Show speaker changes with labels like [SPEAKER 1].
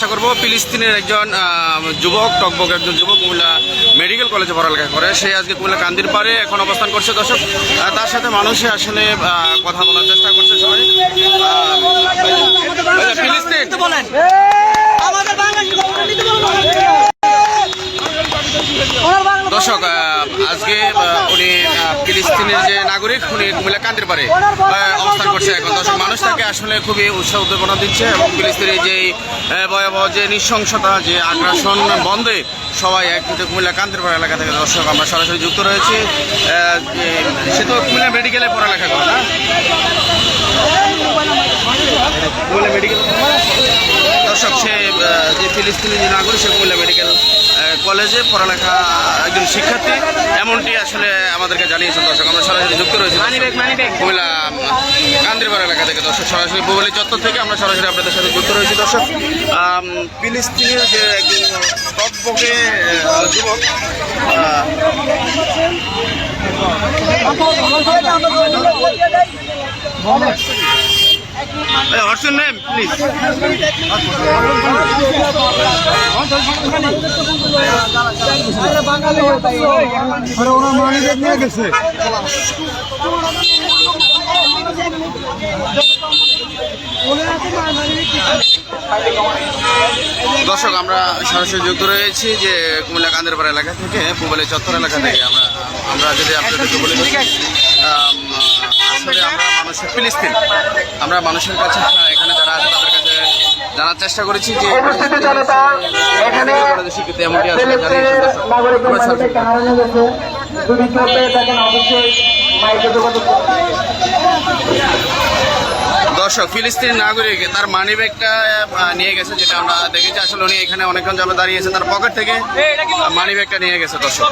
[SPEAKER 1] আশা করবো ফিলিস্তিনের একজন যুবক টকবক একজন যুবক কুমিল্লা মেডিকেল কলেজে পড়ালেখা করে, সে আজকে কুমিল্লা কান্দির পাড়ে এখন অবস্থান করছে। দর্শক, তার সাথে মানুষে আসলে কথা বলার চেষ্টা করছে সবাই। ফিলিস্তিন দর্শক, আজকে উনি ফিলিস্তিনের যে নাগরিক, উনি কুমিল্লা কান্দির পাড়ে অবস্থান করছে এখন। দর্শক, মানুষ তাকে আসলে খুবই উৎসাহ উদ্দীপনা দিচ্ছে এবং ফিলিস্তিনের যেই ভয়াবহ যে নৃশংসতা, যে আগ্রাসন বন্ধে সবাই একসাথে কুমিল্লা কান্দির পাড়া এলাকা থেকে। দর্শক, আমরা সরাসরি যুক্ত রয়েছি। সে তো কুমিল্লা মেডিকেলে পড়ালেখা করে না, কুমিল্লা মেডিকেল। দর্শক, সে যে ফিলিস্তিনি যে নাগরিক, সে কুমিল্লা মেডিকেল কলেজে পড়ালেখা একজন শিক্ষার্থী, এমনটি আসলে আমাদেরকে জানিয়েছেন। দর্শক, আমরা সরাসরি যুক্ত রয়েছি কুমিল্লা কান্দিরপাড়া এলাকা থেকে। দর্শক, সরাসরি ভূগোলিক চত্বর থেকে আমরা সরাসরি আপনাদের সাথে যুক্ত রয়েছি। দর্শক, ফিলিস্তিনের যে একজন টকবকে যুবক, What's your name, please? দর্শক, আমরা সরাসরি যুক্ত রয়েছি যে কুমিল্লা কান্দিরপাড়া এলাকা থেকে, ভূগোলিক চত্বর এলাকা থেকে। আমরা যদি আপনাদেরকে বলি, আসলে আমরা মানুষের ফিলিস্তিন, আমরা মানুষের কাছে এখানে যারা আছে তাদের কাছে জানার চেষ্টা করেছি যে শিক্ষিত এমনটি আসলে দর্শক, ফিলিস্তিনি নাগরিক তার মানি ব্যাগটা নিয়ে গেছে, যেটা আমরা দেখেছি। আসলে উনি এখানে অনেকক্ষণ যাবে দাঁড়িয়েছে, তার পকেট থেকে মানি ব্যাগটা নিয়ে গেছে। দর্শক,